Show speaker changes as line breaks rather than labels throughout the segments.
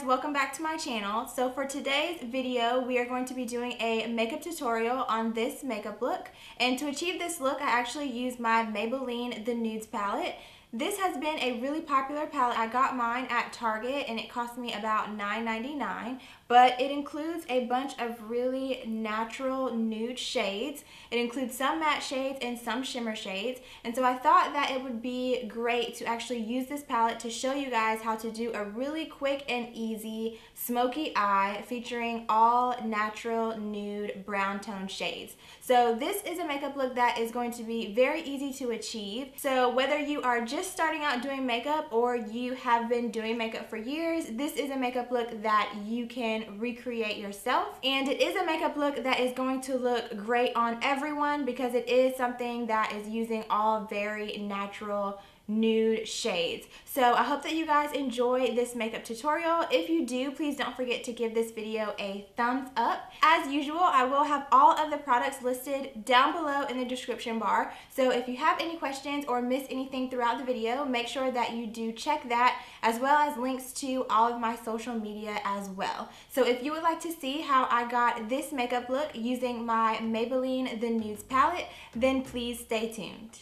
Welcome back to my channel. So for today's video, we are going to be doing a makeup tutorial on this makeup look. And to achieve this look, I actually used my Maybelline The Nudes palette. This has been a really popular palette. I got mine at Target and it cost me about $9.99, but it includes a bunch of really natural nude shades. It includes some matte shades and some shimmer shades, and so I thought that it would be great to actually use this palette to show you guys how to do a really quick and easy smoky eye featuring all natural nude brown tone shades. So this is a makeup look that is going to be very easy to achieve. So whether you are just starting out doing makeup or you have been doing makeup for years, this is a makeup look that you can recreate yourself. And it is a makeup look that is going to look great on everyone because it is something that is using all very natural nude shades. So I hope that you guys enjoy this makeup tutorial. If you do, please don't forget to give this video a thumbs up. As usual, I will have all of the products listed down below in the description bar. So if you have any questions or miss anything throughout the video, make sure that you do check that, as well as links to all of my social media as well. So if you would like to see how I got this makeup look using my Maybelline The Nudes palette, then please stay tuned.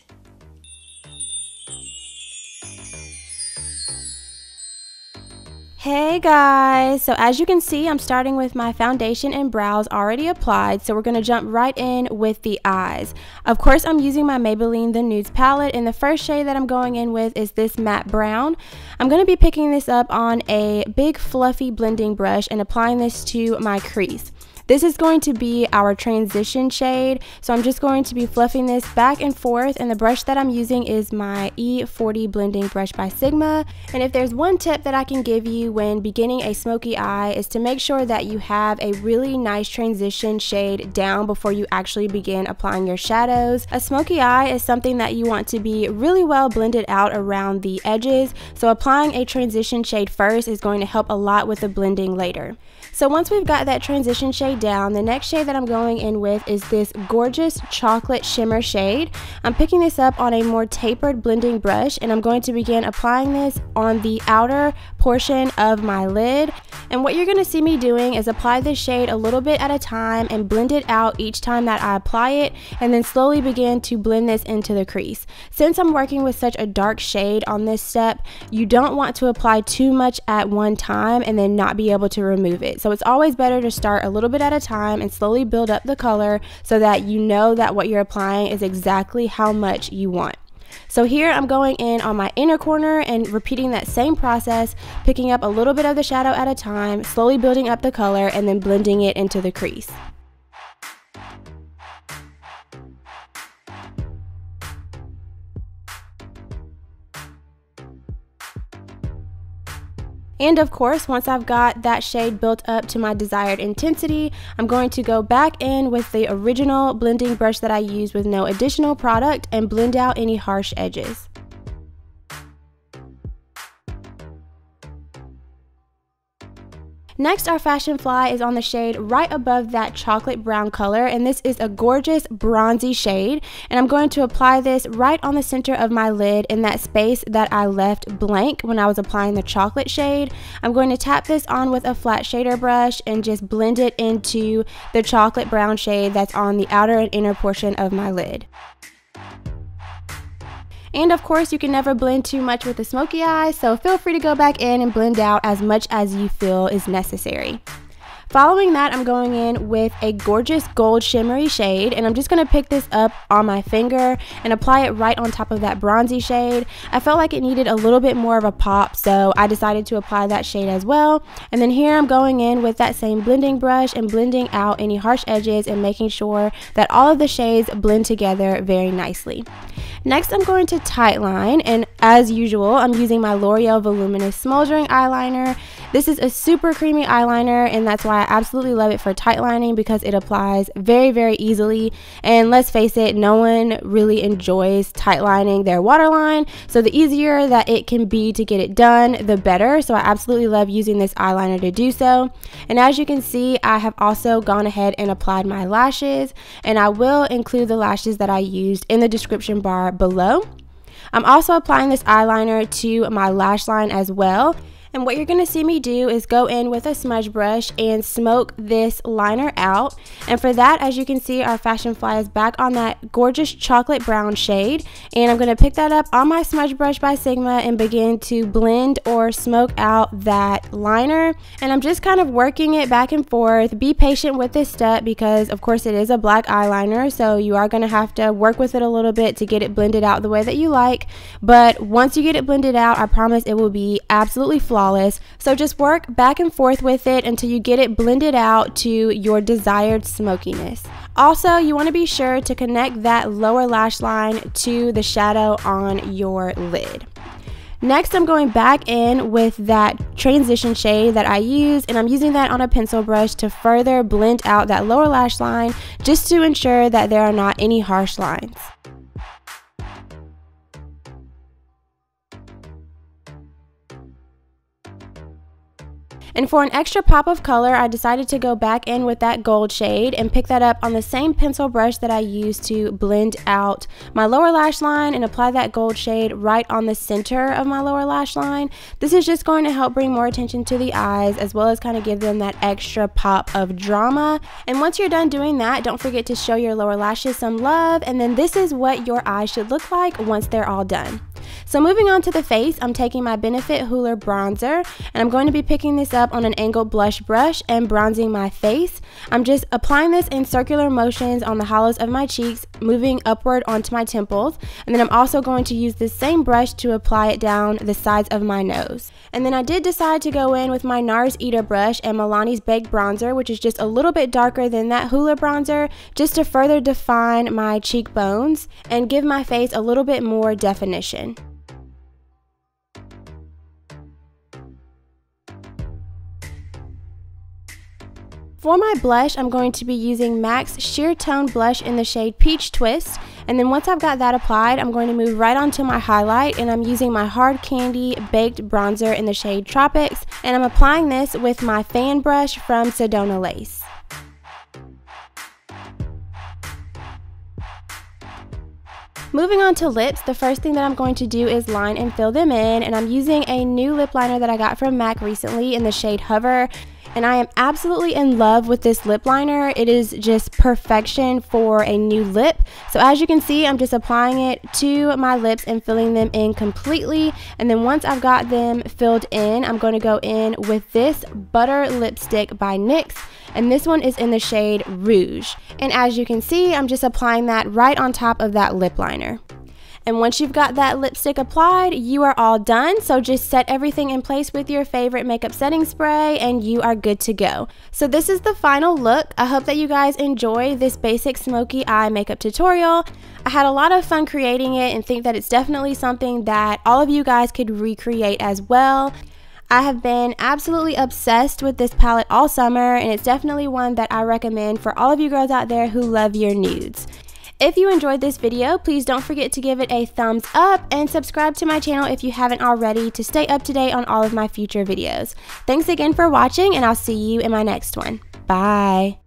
Hey guys, so as you can see, I'm starting with my foundation and brows already applied, so we're going to jump right in with the eyes. Of course, I'm using my Maybelline The Nudes palette, and the first shade that I'm going in with is this matte brown. I'm going to be picking this up on a big fluffy blending brush and applying this to my crease. This is going to be our transition shade, so I'm just going to be fluffing this back and forth, and the brush that I'm using is my E40 blending brush by Sigma. And if there's one tip that I can give you when beginning a smoky eye is to make sure that you have a really nice transition shade down before you actually begin applying your shadows. A smoky eye is something that you want to be really well blended out around the edges, so applying a transition shade first is going to help a lot with the blending later. So once we've got that transition shade down, the next shade that I'm going in with is this gorgeous chocolate shimmer shade. I'm picking this up on a more tapered blending brush, and I'm going to begin applying this on the outer portion of my lid. And what you're going to see me doing is apply this shade a little bit at a time and blend it out each time that I apply it, and then slowly begin to blend this into the crease. Since I'm working with such a dark shade on this step, you don't want to apply too much at one time and then not be able to remove it. So it's always better to start a little bit at a time and slowly build up the color so that you know that what you're applying is exactly how much you want. So here I'm going in on my inner corner and repeating that same process, picking up a little bit of the shadow at a time, slowly building up the color, and then blending it into the crease. And of course, once I've got that shade built up to my desired intensity, I'm going to go back in with the original blending brush that I used with no additional product and blend out any harsh edges. Next, our Fashion Fly is on the shade right above that chocolate brown color, and this is a gorgeous bronzy shade, and I'm going to apply this right on the center of my lid in that space that I left blank when I was applying the chocolate shade. I'm going to tap this on with a flat shader brush and just blend it into the chocolate brown shade that's on the outer and inner portion of my lid. And of course, you can never blend too much with a smoky eye, so feel free to go back in and blend out as much as you feel is necessary. Following that, I'm going in with a gorgeous gold shimmery shade, and I'm just going to pick this up on my finger and apply it right on top of that bronzy shade. I felt like it needed a little bit more of a pop, so I decided to apply that shade as well. And then here I'm going in with that same blending brush and blending out any harsh edges and making sure that all of the shades blend together very nicely. Next, I'm going to Tightline, and as usual, I'm using my Loreal Voluminous Smoldering eyeliner. This is a super creamy eyeliner, and that's why I absolutely love it for tightlining, because it applies very, very easily. And let's face it, no one really enjoys tightlining their waterline, so the easier that it can be to get it done, the better. So I absolutely love using this eyeliner to do so. And as you can see, I have also gone ahead and applied my lashes, and I will include the lashes that I used in the description bar below. I'm also applying this eyeliner to my lash line as well. And what you're going to see me do is go in with a smudge brush and smoke this liner out. And for that, as you can see, our Fashion Fly is back on that gorgeous chocolate brown shade. And I'm going to pick that up on my smudge brush by Sigma and begin to blend or smoke out that liner. And I'm just kind of working it back and forth. Be patient with this step because, of course, it is a black eyeliner. So you are going to have to work with it a little bit to get it blended out the way that you like. But once you get it blended out, I promise it will be absolutely flawless. So just work back and forth with it until you get it blended out to your desired smokiness. Also, you want to be sure to connect that lower lash line to the shadow on your lid. Next, I'm going back in with that transition shade that I used, and I'm using that on a pencil brush to further blend out that lower lash line, just to ensure that there are not any harsh lines. And for an extra pop of color, I decided to go back in with that gold shade and pick that up on the same pencil brush that I used to blend out my lower lash line and apply that gold shade right on the center of my lower lash line. This is just going to help bring more attention to the eyes, as well as kind of give them that extra pop of drama. And once you're done doing that, don't forget to show your lower lashes some love, and then this is what your eyes should look like once they're all done. So moving on to the face, I'm taking my Benefit Hoola bronzer, and I'm going to be picking this up on an angled blush brush and bronzing my face. I'm just applying this in circular motions on the hollows of my cheeks, moving upward onto my temples, and then I'm also going to use this same brush to apply it down the sides of my nose. And then I did decide to go in with my NARS Ita Brush and Milani's Baked Bronzer, which is just a little bit darker than that Hoola bronzer, just to further define my cheekbones and give my face a little bit more definition. For my blush, I'm going to be using MAC's Sheertone blush in the shade Peachtwist. And then once I've got that applied, I'm going to move right onto my highlight, and I'm using my Hard Candy Baked Bronzer in the shade Tropics. And I'm applying this with my fan brush from Sedona Lace. Moving on to lips, the first thing that I'm going to do is line and fill them in, and I'm using a new lip liner that I got from MAC recently in the shade Hover. And I am absolutely in love with this lip liner. It is just perfection for a new lip. So as you can see, I'm just applying it to my lips and filling them in completely. And then once I've got them filled in, I'm going to go in with this Butter Lipstick by NYX. And this one is in the shade Rouge. And as you can see, I'm just applying that right on top of that lip liner. And once you've got that lipstick applied, you are all done. So just set everything in place with your favorite makeup setting spray and you are good to go. So this is the final look. I hope that you guys enjoy this basic smoky eye makeup tutorial. I had a lot of fun creating it and think that it's definitely something that all of you guys could recreate as well. I have been absolutely obsessed with this palette all summer, and it's definitely one that I recommend for all of you girls out there who love your nudes. If you enjoyed this video, please don't forget to give it a thumbs up and subscribe to my channel if you haven't already to stay up to date on all of my future videos. Thanks again for watching, and I'll see you in my next one. Bye!